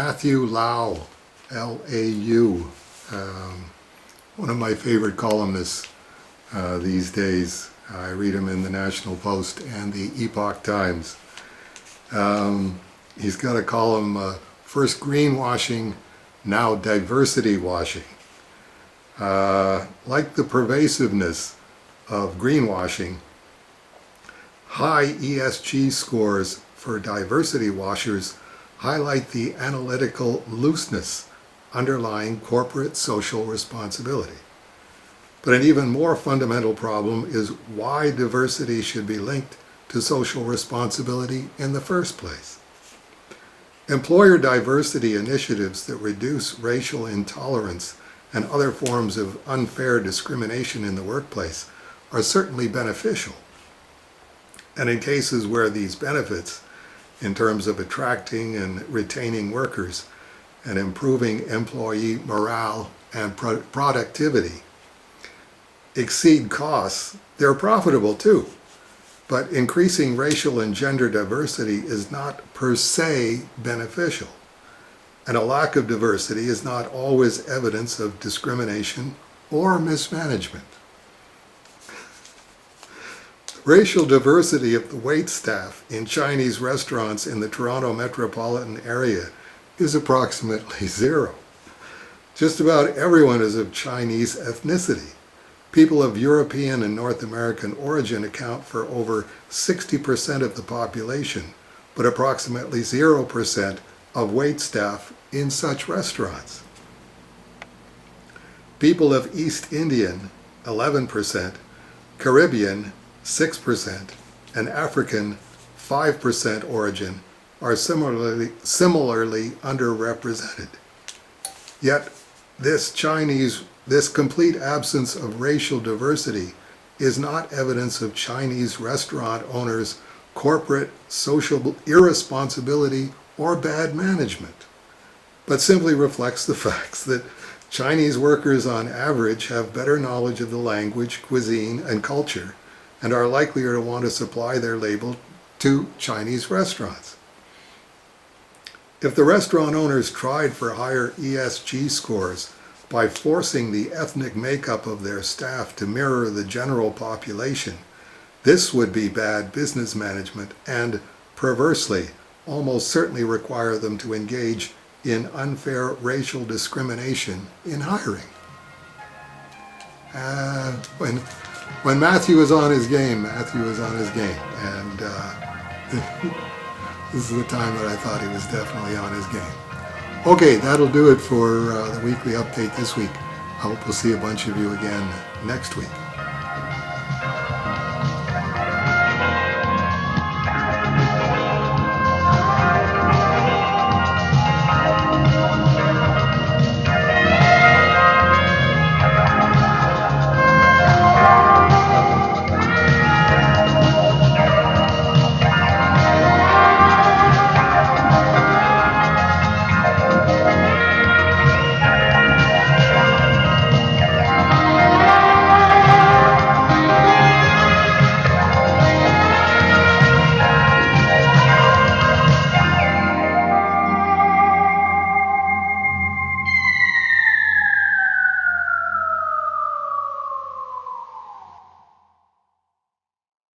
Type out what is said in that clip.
Matthew Lau, L-A-U, one of my favorite columnists these days. I read him in the National Post and the Epoch Times. He's got a column, first greenwashing, now diversity washing. Like the pervasiveness of greenwashing, high ESG scores for diversity washers highlight the analytical looseness underlying corporate social responsibility. But an even more fundamental problem is why diversity should be linked to social responsibility in the first place. Employer diversity initiatives that reduce racial intolerance and other forms of unfair discrimination in the workplace are certainly beneficial. And in cases where these benefits, in terms of attracting and retaining workers and improving employee morale and productivity, exceed costs, they're profitable too. But increasing racial and gender diversity is not per se beneficial. And a lack of diversity is not always evidence of discrimination or mismanagement. Racial diversity of the wait staff in Chinese restaurants in the Toronto metropolitan area is approximately zero. Just about everyone is of Chinese ethnicity. People of European and North American origin account for over 60% of the population, but approximately 0% of wait staff in such restaurants. People of East Indian, 11%, Caribbean, 6%, and African, 5% origin are similarly underrepresented. Yet this complete absence of racial diversity is not evidence of Chinese restaurant owners' corporate social irresponsibility or bad management, but simply reflects the facts that Chinese workers on average have better knowledge of the language, cuisine, and culture, and are likelier to want to supply their label to Chinese restaurants. If the restaurant owners tried for higher ESG scores by forcing the ethnic makeup of their staff to mirror the general population, this would be bad business management and, perversely, almost certainly require them to engage in unfair racial discrimination in hiring. When Matthew was on his game, Matthew was on his game. And this is the time that I thought he was definitely on his game. Okay, that'll do it for the weekly update this week. I hope we'll see a bunch of you again next week.